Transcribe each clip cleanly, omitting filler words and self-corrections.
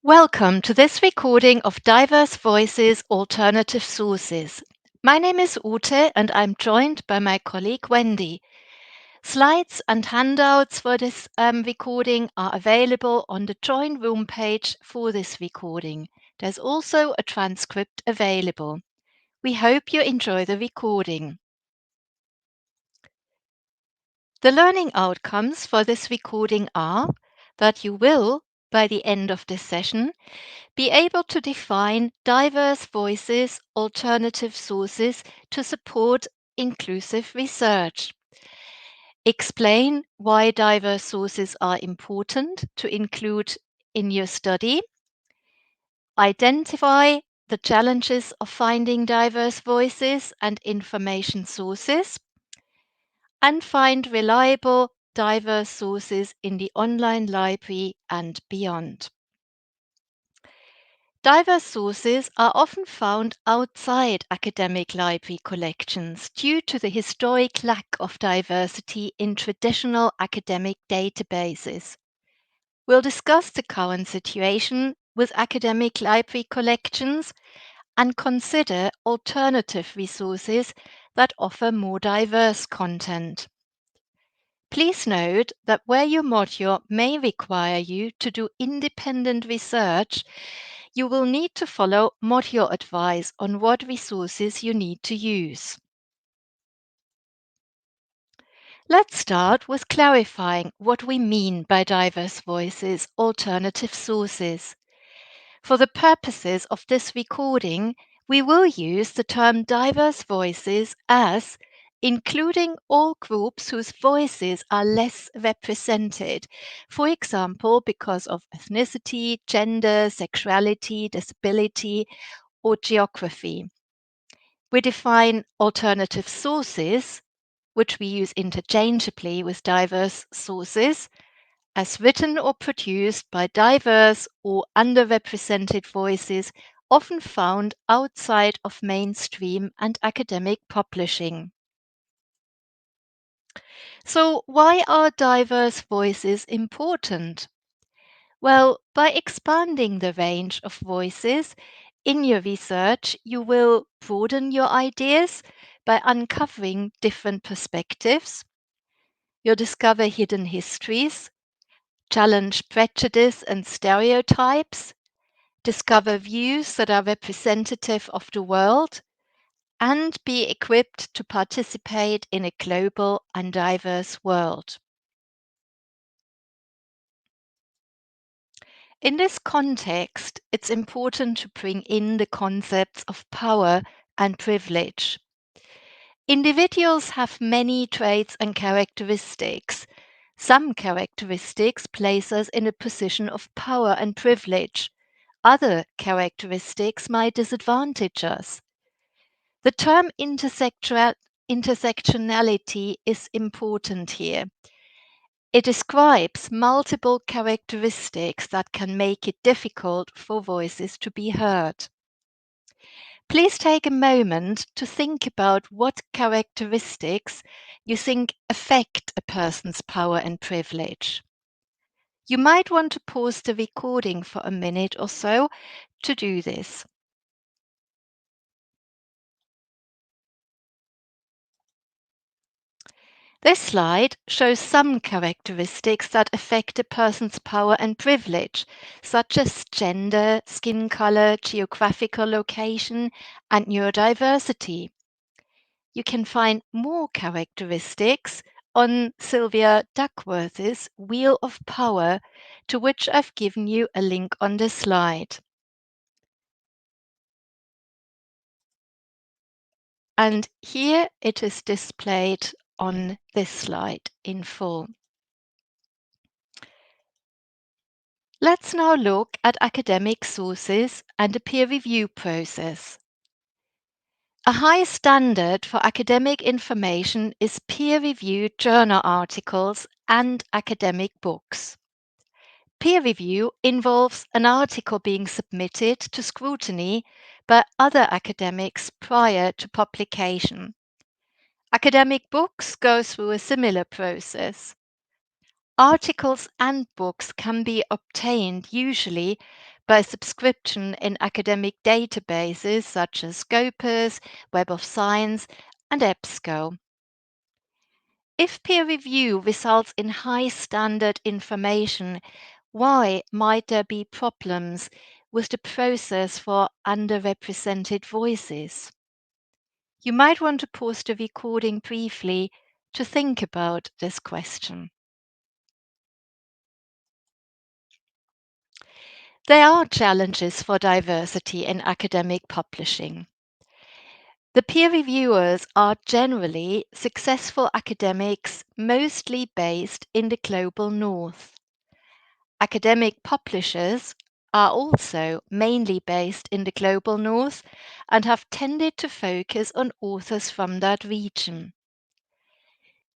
Welcome to this recording of Diverse Voices, Alternative Sources. My name is Ute and I'm joined by my colleague Wendy. Slides and handouts for this recording are available on the Join Room page for this recording. There's also a transcript available. We hope you enjoy the recording. The learning outcomes for this recording are that you will, by the end of this session, be able to define diverse voices, alternative sources to support inclusive research. Explain why diverse sources are important to include in your study. Identify the challenges of finding diverse voices and information sources. And find reliable, diverse sources in the online library and beyond. Diverse sources are often found outside academic library collections due to the historic lack of diversity in traditional academic databases. We'll discuss the current situation with academic library collections and consider alternative resources that offer more diverse content. Please note that where your module may require you to do independent research, you will need to follow module advice on what resources you need to use. Let's start with clarifying what we mean by diverse voices, alternative sources. For the purposes of this recording, we will use the term diverse voices as including all groups whose voices are less represented, for example, because of ethnicity, gender, sexuality, disability, or geography. We define alternative sources, which we use interchangeably with diverse sources, as written or produced by diverse or underrepresented voices often found outside of mainstream and academic publishing. So, why are diverse voices important? Well, by expanding the range of voices in your research, you will broaden your ideas by uncovering different perspectives. You'll discover hidden histories, challenge prejudice and stereotypes, discover views that are representative of the world, and be equipped to participate in a global and diverse world. In this context, it's important to bring in the concepts of power and privilege. Individuals have many traits and characteristics. Some characteristics place us in a position of power and privilege. Other characteristics might disadvantage us. The term intersectionality is important here. It describes multiple characteristics that can make it difficult for voices to be heard. Please take a moment to think about what characteristics you think affect a person's power and privilege. You might want to pause the recording for a minute or so to do this. This slide shows some characteristics that affect a person's power and privilege, such as gender, skin color, geographical location, and neurodiversity. You can find more characteristics on Sylvia Duckworth's Wheel of Power, to which I've given you a link on this slide. And here it is displayed on this slide in full. Let's now look at academic sources and the peer review process. A high standard for academic information is peer-reviewed journal articles and academic books. Peer review involves an article being submitted to scrutiny by other academics prior to publication. Academic books go through a similar process. Articles and books can be obtained usually by subscription in academic databases such as Scopus, Web of Science, and EBSCO. If peer review results in high standard information, why might there be problems with the process for underrepresented voices? You might want to pause the recording briefly to think about this question. There are challenges for diversity in academic publishing. The peer reviewers are generally successful academics, mostly based in the global north. Academic publishers are also mainly based in the global north and have tended to focus on authors from that region.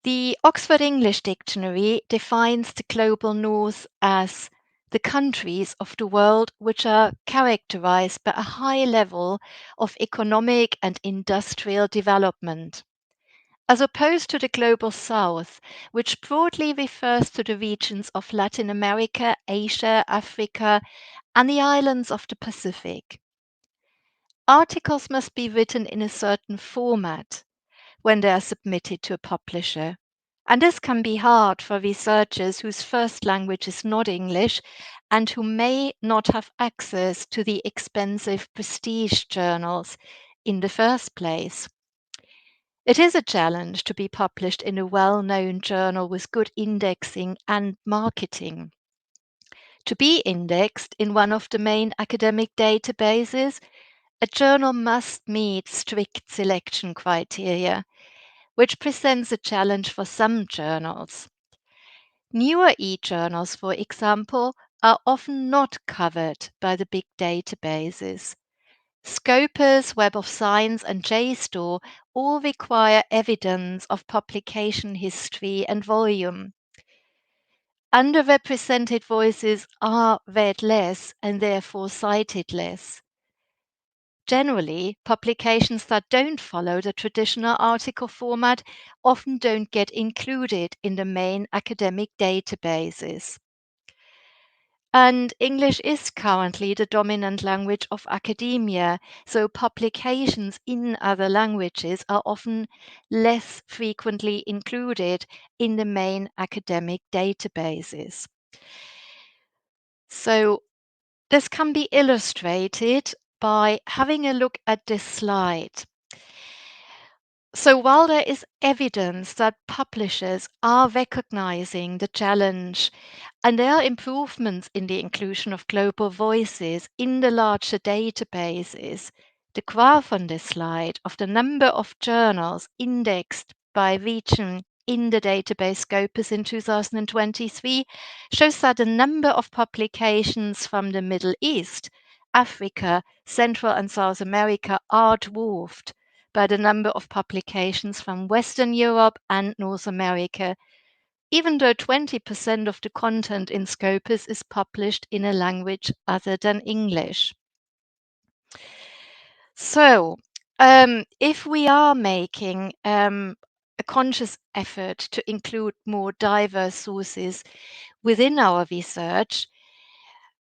The Oxford English Dictionary defines the global north as the countries of the world which are characterized by a high level of economic and industrial development, as opposed to the global south, which broadly refers to the regions of Latin America, Asia, Africa, and the islands of the Pacific. Articles must be written in a certain format when they are submitted to a publisher. And this can be hard for researchers whose first language is not English and who may not have access to the expensive prestige journals in the first place. It is a challenge to be published in a well known journal with good indexing and marketing. To be indexed in one of the main academic databases, a journal must meet strict selection criteria, which presents a challenge for some journals. Newer e-journals, for example, are often not covered by the big databases. Scopus, Web of Science, and JSTOR all require evidence of publication history and volume. Underrepresented voices are read less and therefore cited less. Generally, publications that don't follow the traditional article format often don't get included in the main academic databases. And English is currently the dominant language of academia, so publications in other languages are often less frequently included in the main academic databases. So this can be illustrated by having a look at this slide. So while there is evidence that publishers are recognizing the challenge and there are improvements in the inclusion of global voices in the larger databases, the graph on this slide of the number of journals indexed by region in the database Scopus in 2023 shows that the number of publications from the Middle East, Africa, Central and South America are dwarfed by the number of publications from Western Europe and North America, even though 20% of the content in Scopus is published in a language other than English. So, if we are making a conscious effort to include more diverse sources within our research,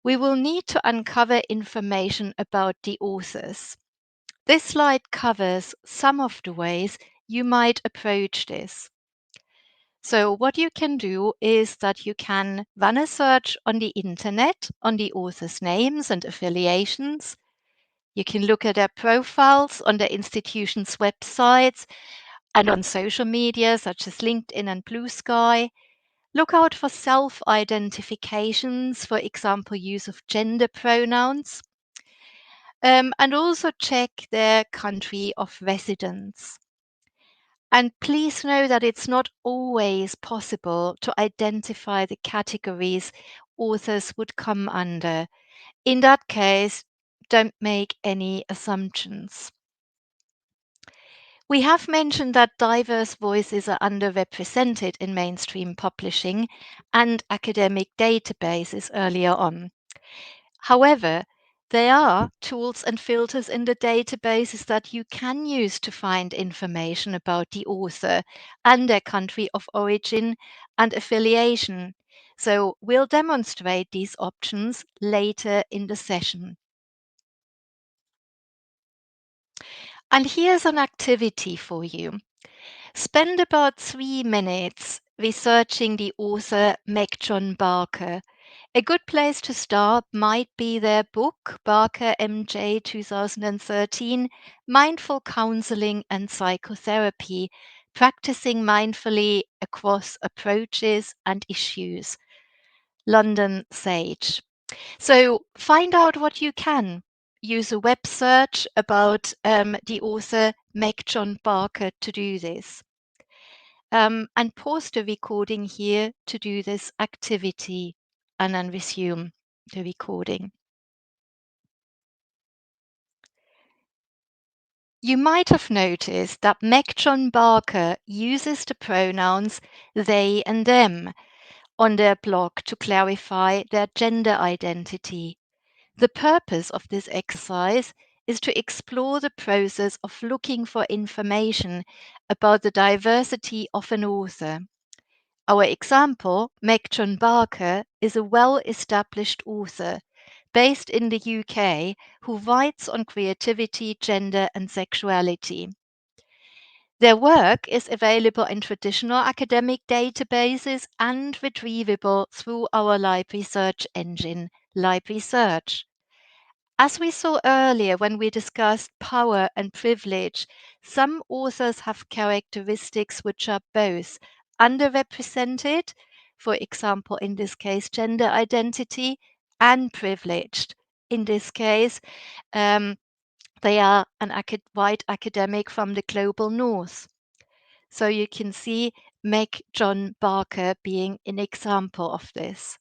we will need to uncover information about the authors. This slide covers some of the ways you might approach this. So what you can do is that you can run a search on the internet on the authors' names and affiliations. You can look at their profiles on their institution's websites and on social media such as LinkedIn and Blue Sky. Look out for self-identifications, for example, use of gender pronouns, and also check their country of residence. And please know that it's not always possible to identify the categories authors would come under. In that case, don't make any assumptions. We have mentioned that diverse voices are underrepresented in mainstream publishing and academic databases earlier on. However, there are tools and filters in the databases that you can use to find information about the author and their country of origin and affiliation. So we'll demonstrate these options later in the session. And here's an activity for you. Spend about 3 minutes researching the author Meg John Barker. A good place to start might be their book, Barker MJ 2013, Mindful Counseling and Psychotherapy, Practicing Mindfully Across Approaches and Issues, London Sage. So find out what you can. Use a web search about the author Meg John Barker to do this. And pause the recording here to do this activity and then resume the recording. You might have noticed that Meg John Barker uses the pronouns they and them on their blog to clarify their gender identity. The purpose of this exercise is to explore the process of looking for information about the diversity of an author. Our example, Meg John Barker, is a well-established author based in the UK who writes on creativity, gender, and sexuality. Their work is available in traditional academic databases and retrievable through our library search engine, Library Search. As we saw earlier when we discussed power and privilege, some authors have characteristics which are both underrepresented, for example, in this case, gender identity, and privileged. In this case, um, they are an white academic from the global north. So you can see Meg John Barker being an example of this.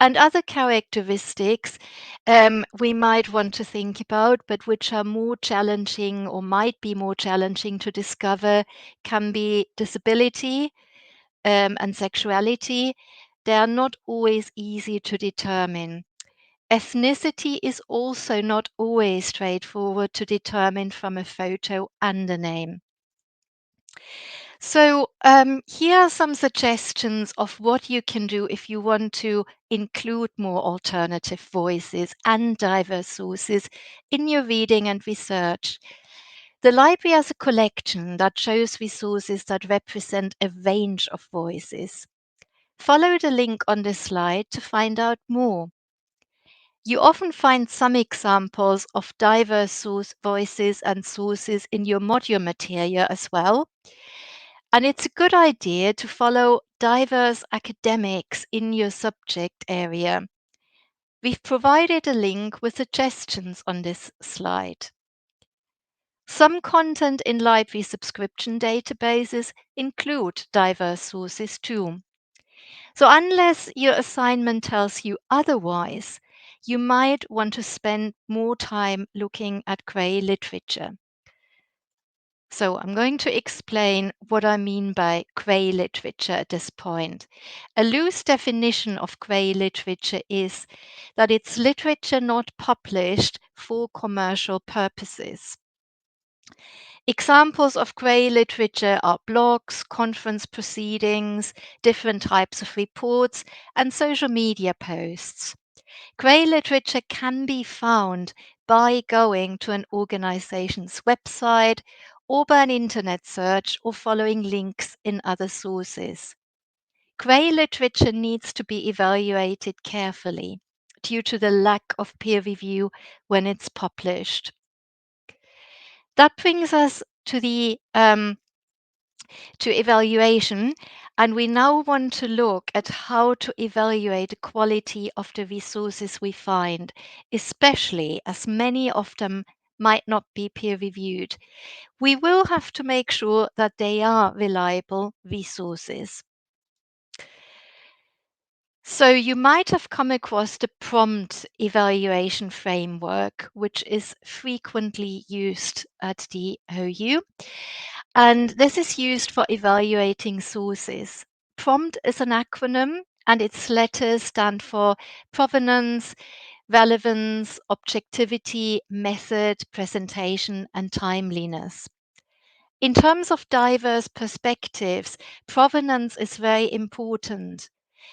And other characteristics we might want to think about, but which are more challenging or might be more challenging to discover, can be disability and sexuality. They are not always easy to determine. Ethnicity is also not always straightforward to determine from a photo and a name. So, here are some suggestions of what you can do if you want to include more alternative voices and diverse sources in your reading and research. The library has a collection that shows resources that represent a range of voices. Follow the link on this slide to find out more. You often find some examples of diverse voices and sources in your module material as well. And it's a good idea to follow diverse academics in your subject area. We've provided a link with suggestions on this slide. Some content in library subscription databases include diverse sources too. So unless your assignment tells you otherwise, you might want to spend more time looking at grey literature. So I'm going to explain what I mean by grey literature at this point. A loose definition of grey literature is that it's literature not published for commercial purposes. Examples of grey literature are blogs, conference proceedings, different types of reports, and social media posts. Grey literature can be found by going to an organization's website or by an internet search or following links in other sources. Grey literature needs to be evaluated carefully due to the lack of peer review when it's published. That brings us to the to evaluation, and we now want to look at how to evaluate the quality of the resources we find, especially as many of them might not be peer reviewed. We will have to make sure that they are reliable resources. So you might have come across the prompt evaluation framework, which is frequently used at the OU. And this is used for evaluating sources. PROMPT is an acronym, and its letters stand for provenance, relevance, objectivity, method, presentation, and timeliness. In terms of diverse perspectives, provenance is very important.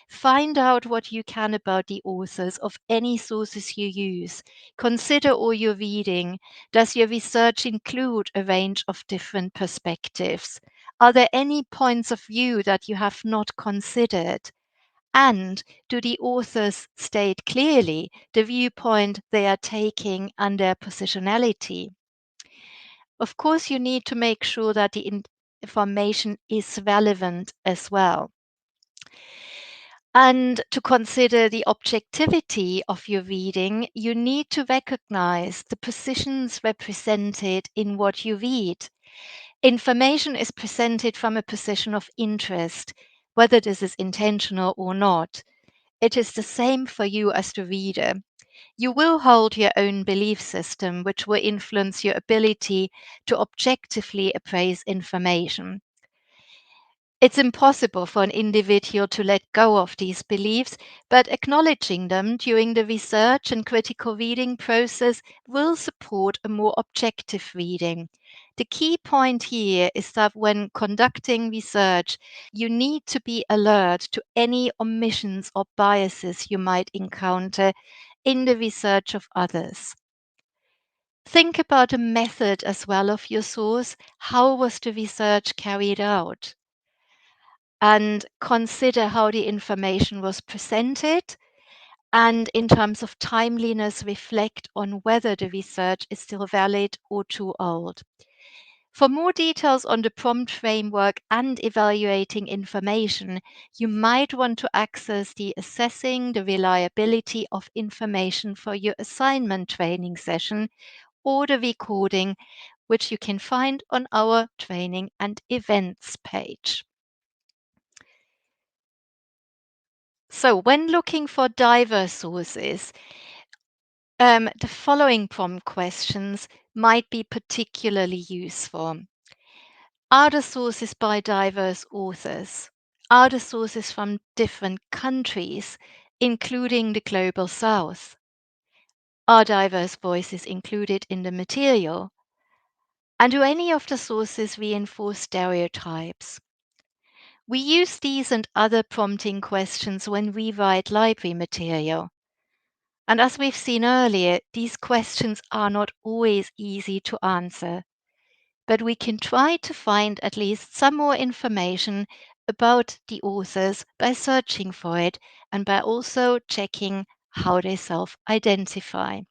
Find out what you can about the authors of any sources you use. Consider all your reading. Does your research include a range of different perspectives? Are there any points of view that you have not considered? And do the authors state clearly the viewpoint they are taking and their positionality? Of course, you need to make sure that the information is relevant as well. And to consider the objectivity of your reading, you need to recognize the positions represented in what you read. Information is presented from a position of interest, whether this is intentional or not. It is the same for you as the reader. You will hold your own belief system, which will influence your ability to objectively appraise information. It's impossible for an individual to let go of these beliefs, but acknowledging them during the research and critical reading process will support a more objective reading. The key point here is that when conducting research, you need to be alert to any omissions or biases you might encounter in the research of others. Think about the method as well of your source. How was the research carried out? And consider how the information was presented, and in terms of timeliness, reflect on whether the research is still valid or too old. For more details on the prompt framework and evaluating information, you might want to access the Assessing the Reliability of Information for Your Assignment training session or the recording, which you can find on our training and events page. So, when looking for diverse sources, the following prompt questions might be particularly useful. Are the sources by diverse authors? Are the sources from different countries, including the global south? Are diverse voices included in the material? And do any of the sources reinforce stereotypes? We use these and other prompting questions when we write library material. And as we've seen earlier, these questions are not always easy to answer, but we can try to find at least some more information about the authors by searching for it and by also checking how they self identify.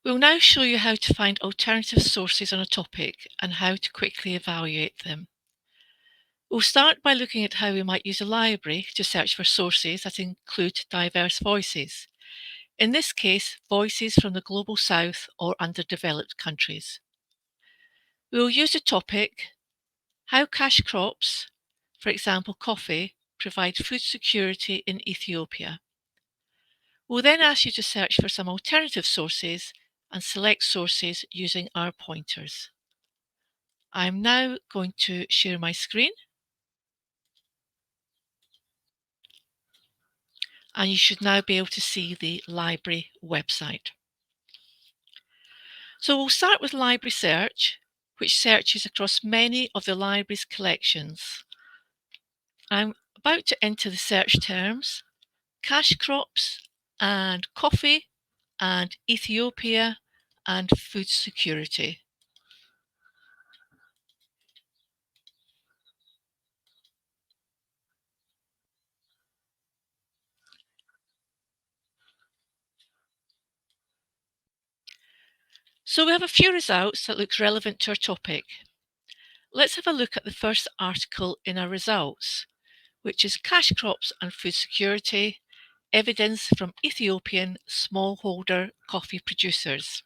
We'll now show you how to find alternative sources on a topic and how to quickly evaluate them. We'll start by looking at how we might use a library to search for sources that include diverse voices. In this case, voices from the Global South or underdeveloped countries. We will use the topic, how cash crops, for example coffee, provide food security in Ethiopia. We'll then ask you to search for some alternative sources and select sources using our pointers. I'm now going to share my screen, and you should now be able to see the library website. So we'll start with library search, which searches across many of the library's collections. I'm about to enter the search terms, cash crops and coffee and Ethiopia and food security. So we have a few results that look relevant to our topic. Let's have a look at the first article in our results, which is Cash Crops and Food Security, Evidence from Ethiopian Smallholder Coffee Producers.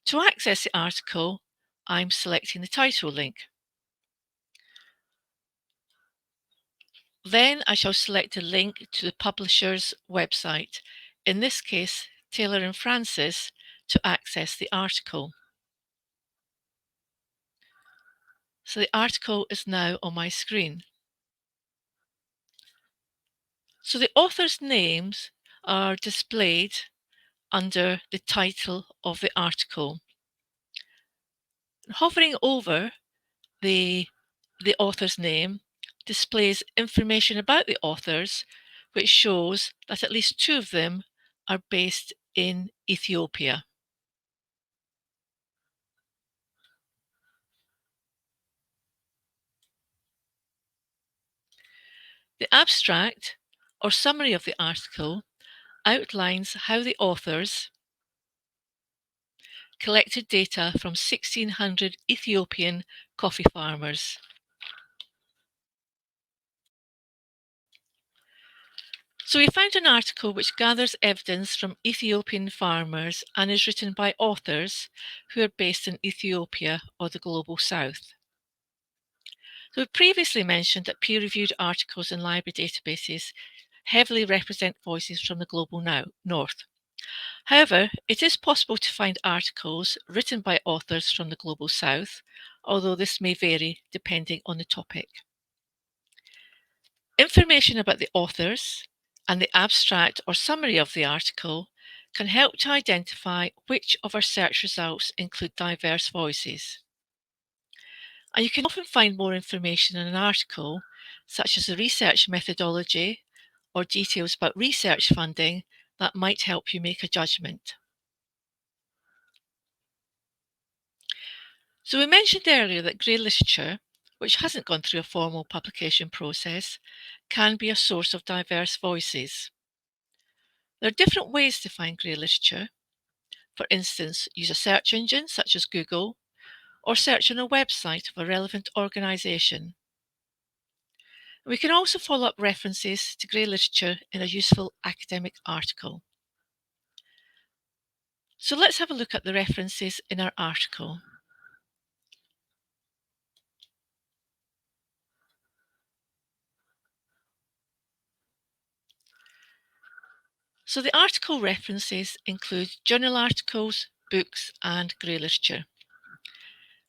To access the article, I'm selecting the title link. Then I shall select a link to the publisher's website, in this case Taylor and Francis, to access the article. So the article is now on my screen. So the authors' names are displayed under the title of the article. Hovering over the author's name displays information about the authors, which shows that at least 2 of them are based in Ethiopia. The abstract, or summary of the article, outlines how the authors collected data from 1,600 Ethiopian coffee farmers. So we found an article which gathers evidence from Ethiopian farmers and is written by authors who are based in Ethiopia or the Global South. So we previously mentioned that peer-reviewed articles in library databases heavily represent voices from the Global North. However, it is possible to find articles written by authors from the Global South, although this may vary depending on the topic. Information about the authors and the abstract or summary of the article can help to identify which of our search results include diverse voices. And you can often find more information in an article, such as the research methodology or details about research funding that might help you make a judgment. So we mentioned earlier that grey literature, which hasn't gone through a formal publication process, can be a source of diverse voices. There are different ways to find grey literature. For instance, use a search engine such as Google, or search on a website of a relevant organisation. We can also follow up references to grey literature in a useful academic article. So let's have a look at the references in our article. So the article references include journal articles, books, and grey literature.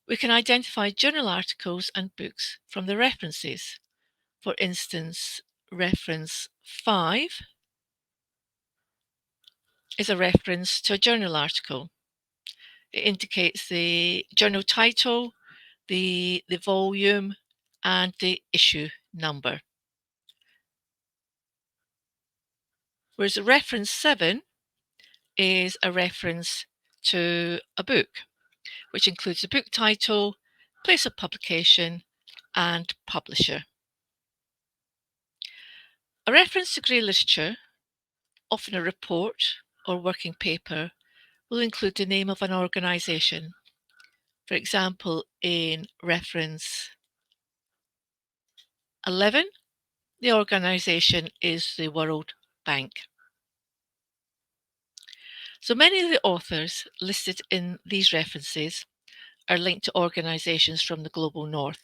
We can identify journal articles and books from the references. For instance, reference 5 is a reference to a journal article. It indicates the journal title, the volume, and the issue number. Whereas reference 7 is a reference to a book, which includes the book title, place of publication, and publisher. A reference to grey literature, often a report or working paper, will include the name of an organisation. For example, in reference 11, the organisation is the World Bank. So many of the authors listed in these references are linked to organisations from the Global North.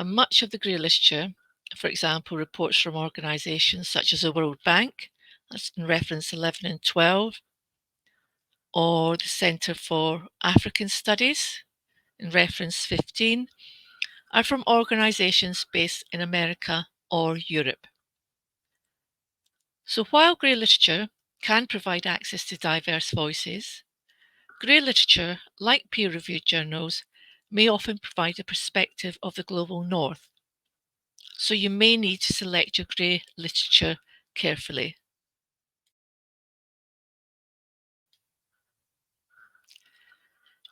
And much of the grey literature, for example, reports from organisations such as the World Bank, that's in reference 11 and 12, or the Centre for African Studies, in reference 15, are from organisations based in America or Europe. So while grey literature can provide access to diverse voices, grey literature, like peer-reviewed journals, may often provide a perspective of the Global North. So you may need to select your grey literature carefully.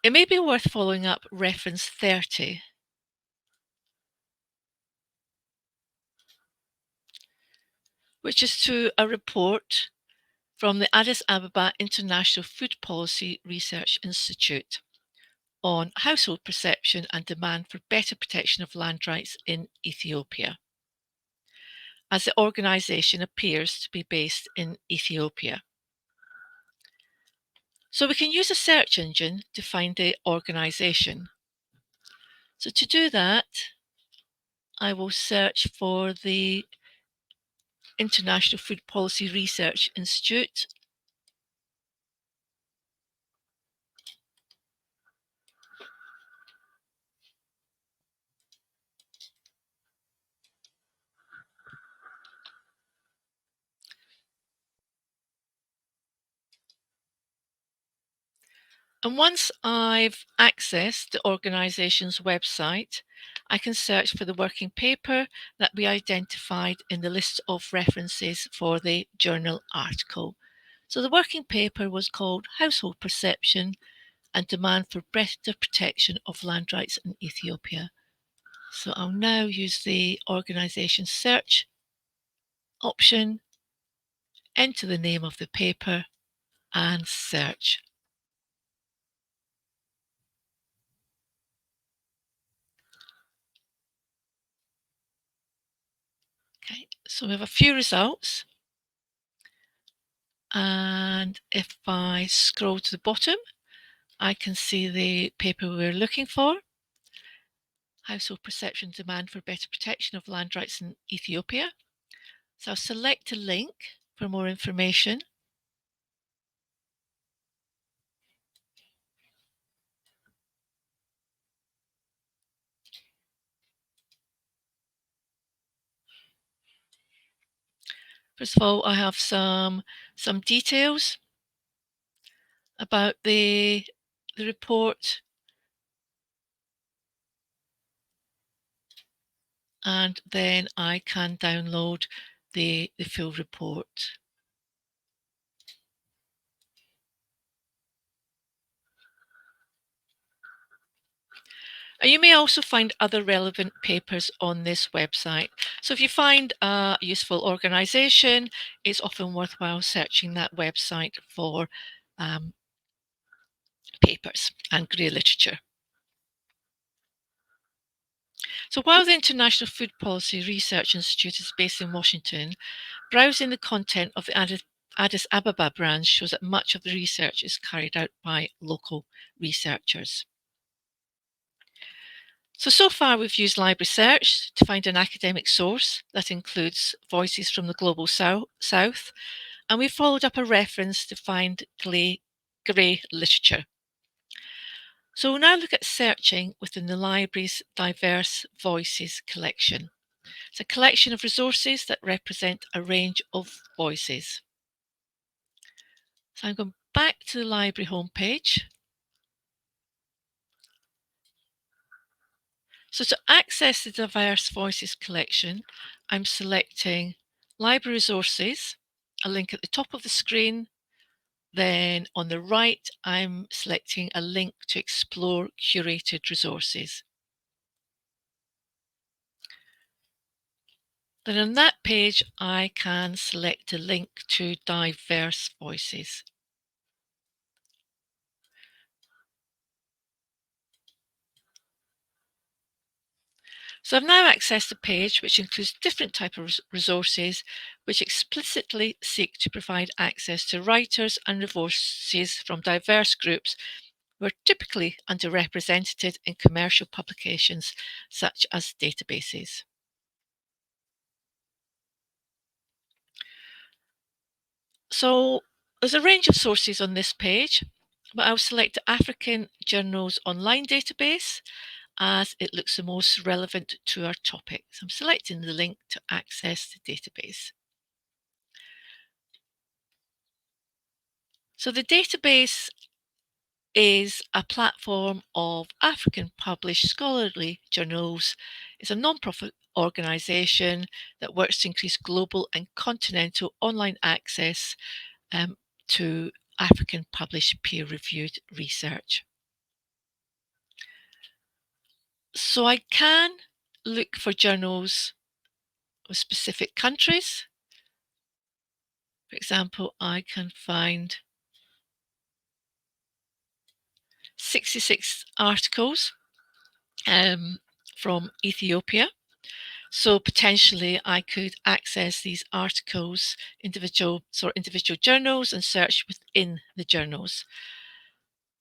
It may be worth following up reference 30, which is to a report from the Addis Ababa International Food Policy Research Institute on household perception and demand for better protection of land rights in Ethiopia, as the organisation appears to be based in Ethiopia. So we can use a search engine to find the organisation. So to do that, I will search for the International Food Policy Research Institute. And once I've accessed the organisation's website, I can search for the working paper that we identified in the list of references for the journal article. So the working paper was called Household Perception and Demand for Better Protection of Land Rights in Ethiopia. So I'll now use the organisation search option, enter the name of the paper and search. Okay, so we have a few results. And if I scroll to the bottom, I can see the paper we're looking for, Household Perception Demand for Better Protection of Land Rights in Ethiopia. So I'll select a link for more information. First of all, I have some details about the report, and then I can download the full report. And you may also find other relevant papers on this website. So if you find a useful organisation, it's often worthwhile searching that website for papers and grey literature. So while the International Food Policy Research Institute is based in Washington, browsing the content of the Addis Ababa branch shows that much of the research is carried out by local researchers. So far we've used library search to find an academic source that includes voices from the global south, and we've followed up a reference to find grey literature. So we'll now look at searching within the library's Diverse Voices collection. It's a collection of resources that represent a range of voices. So I'm going back to the library homepage. So to access the Diverse Voices collection, I'm selecting Library Resources, a link at the top of the screen. Then on the right, I'm selecting a link to explore curated resources. Then on that page, I can select a link to Diverse Voices. So I've now accessed a page which includes different types of resources which explicitly seek to provide access to writers and resources from diverse groups who are typically underrepresented in commercial publications such as databases. So there's a range of sources on this page, but I'll select the African Journals Online database as it looks the most relevant to our topic. So I'm selecting the link to access the database. So the database is a platform of African published scholarly journals. It's a non-profit organisation that works to increase global and continental online access to African published peer-reviewed research. So I can look for journals of specific countries. For example, I can find 66 articles from Ethiopia. So potentially I could access these articles, individual journals, and search within the journals.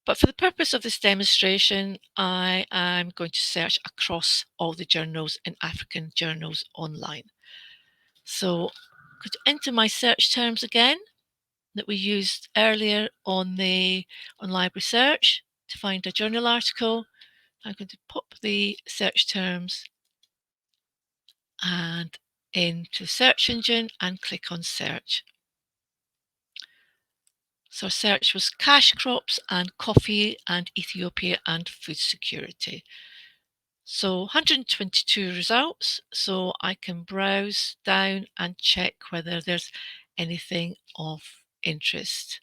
But for the purpose of this demonstration, I am going to search across all the journals in African Journals Online. So I'm going to enter my search terms again that we used earlier on library search to find a journal article. I'm going to pop the search terms and into the search engine and click on search. So our search was cash crops and coffee and Ethiopia and food security. So 122 results, so I can browse down and check whether there's anything of interest.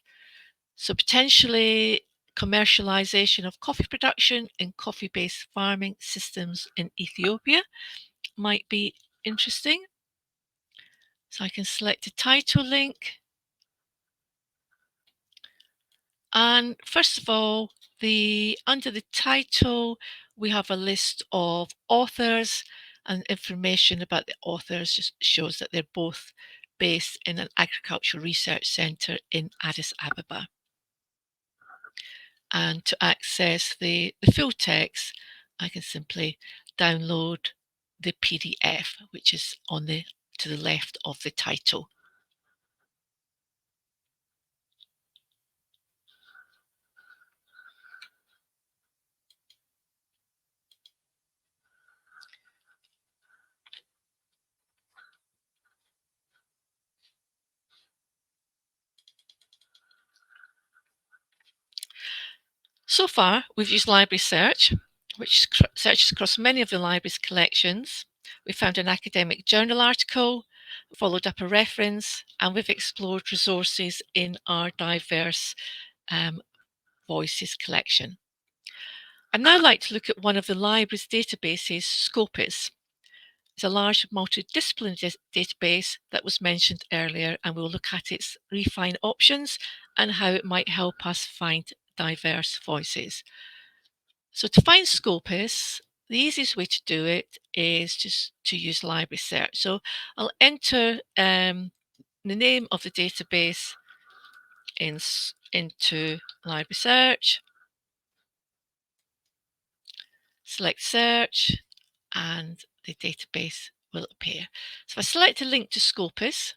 So potentially commercialization of coffee production in coffee-based farming systems in Ethiopia might be interesting. So I can select a title link. And first of all, under the title, we have a list of authors, and information about the authors just shows that they're both based in an agricultural research centre in Addis Ababa. And to access the full text, I can simply download the PDF, which is to the left of the title. So far, we've used Library Search, which searches across many of the library's collections. We found an academic journal article, followed up a reference, and we've explored resources in our diverse voices collection. I'd now like to look at one of the library's databases, Scopus. It's a large multidisciplinary database that was mentioned earlier, and we'll look at its refine options and how it might help us find diverse voices. So to find Scopus, the easiest way to do it is just to use library search. So I'll enter the name of the database into library search, select search, and the database will appear. So if I select a link to Scopus,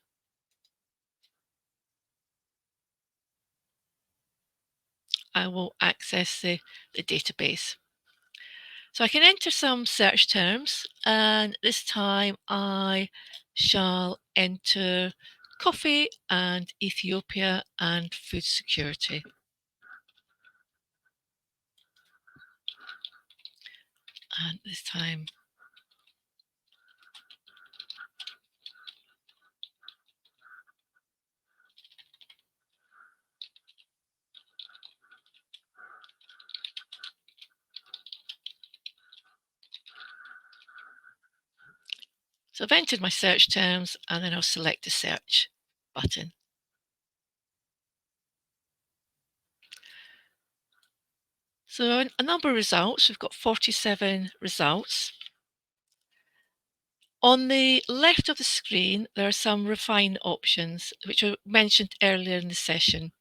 I will access the database. So I can enter some search terms, and this time I shall enter coffee and Ethiopia and food security. And this time so I've entered my search terms, and then I'll select the search button. So a number of results, we've got 47 results. On the left of the screen, there are some refine options, which were mentioned earlier in the session.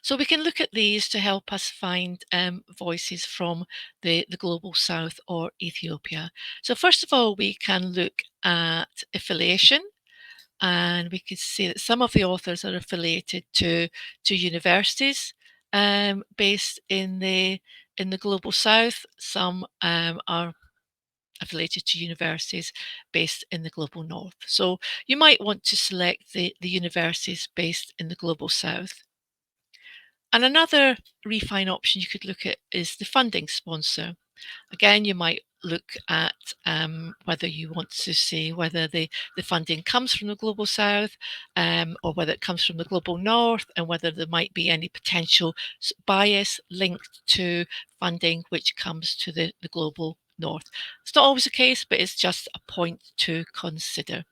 So we can look at these to help us find voices from the Global South or Ethiopia. So first of all, we can look at affiliation, and we can see that some of the authors are affiliated to universities based in the Global South. Some are affiliated to universities based in the Global North. So you might want to select the universities based in the Global South. And another refine option you could look at is the funding sponsor. Again, you might look at whether you want to see whether the funding comes from the Global South or whether it comes from the Global North, and whether there might be any potential bias linked to funding which comes to the Global North. It's not always the case, but it's just a point to consider.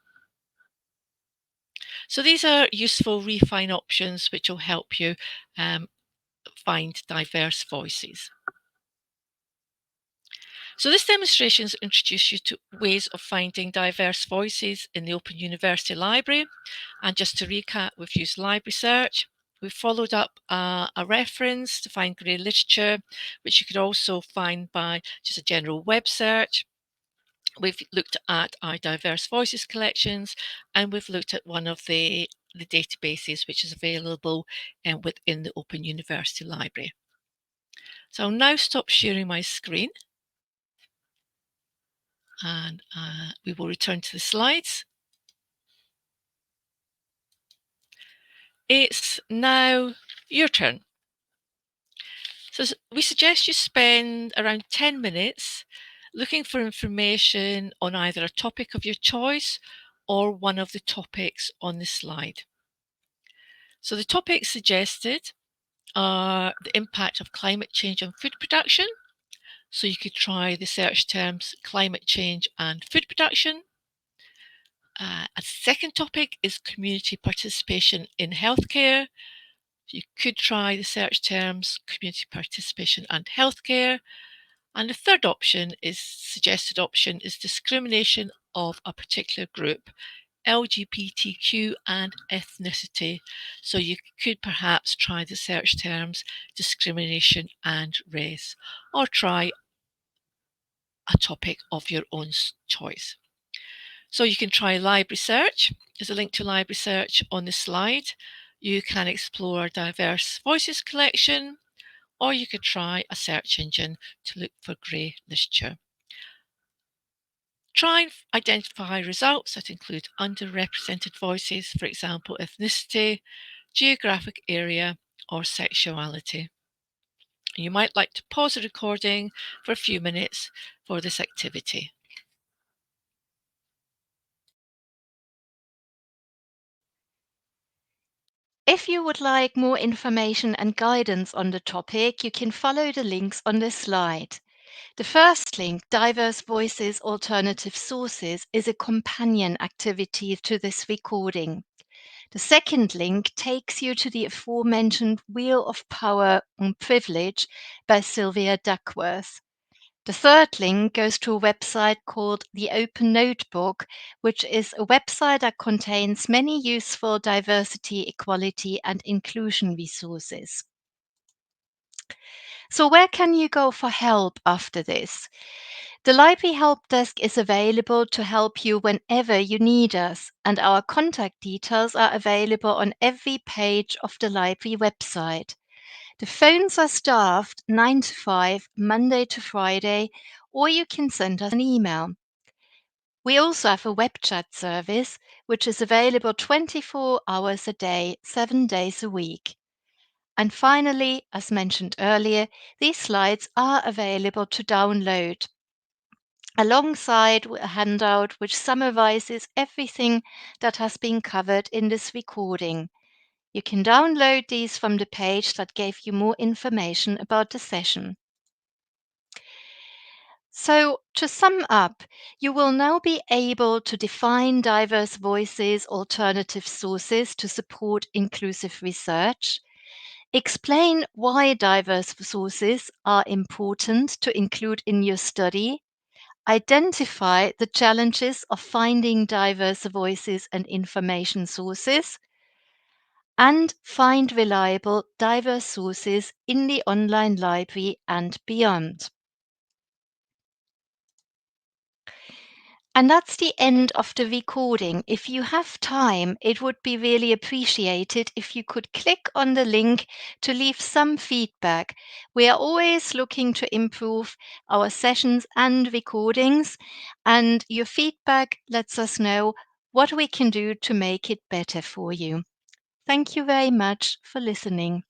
So these are useful refine options which will help you find diverse voices. So this demonstration has introduced you to ways of finding diverse voices in the Open University Library. And just to recap, we've used library search. We've followed up a reference to find grey literature, which you could also find by just a general web search. We've looked at our diverse voices collections, and we've looked at one of the databases which is available within the Open University Library. So I'll now stop sharing my screen, and we will return to the slides. It's now your turn. So we suggest you spend around 10 minutes looking for information on either a topic of your choice or one of the topics on the slide. So the topics suggested are the impact of climate change on food production. So you could try the search terms climate change and food production. A second topic is community participation in healthcare. You could try the search terms community participation and healthcare. And the third option is suggested option is discrimination of a particular group, LGBTQ and ethnicity. So you could perhaps try the search terms discrimination and race, or try a topic of your own choice. So you can try library search. There's a link to library search on the slide. You can explore diverse voices collection, or you could try a search engine to look for grey literature. Try and identify results that include underrepresented voices, for example, ethnicity, geographic area, or sexuality. You might like to pause the recording for a few minutes for this activity. If you would like more information and guidance on the topic, you can follow the links on this slide. The first link, Diverse Voices, Alternative Sources, is a companion activity to this recording. The second link takes you to the aforementioned Wheel of Power and Privilege by Sylvia Duckworth. The third link goes to a website called The Open Notebook, which is a website that contains many useful diversity, equality, and inclusion resources. So, where can you go for help after this? The Library Help Desk is available to help you whenever you need us, and our contact details are available on every page of the library website. The phones are staffed 9 to 5, Monday to Friday, or you can send us an email. We also have a web chat service, which is available 24 hours a day, 7 days a week. And finally, as mentioned earlier, these slides are available to download alongside a handout which summarizes everything that has been covered in this recording. You can download these from the page that gave you more information about the session. So, to sum up, you will now be able to define diverse voices, alternative sources to support inclusive research, explain why diverse sources are important to include in your study, identify the challenges of finding diverse voices and information sources, and find reliable, diverse sources in the online library and beyond. And that's the end of the recording. If you have time, it would be really appreciated if you could click on the link to leave some feedback. We are always looking to improve our sessions and recordings, and your feedback lets us know what we can do to make it better for you. Thank you very much for listening.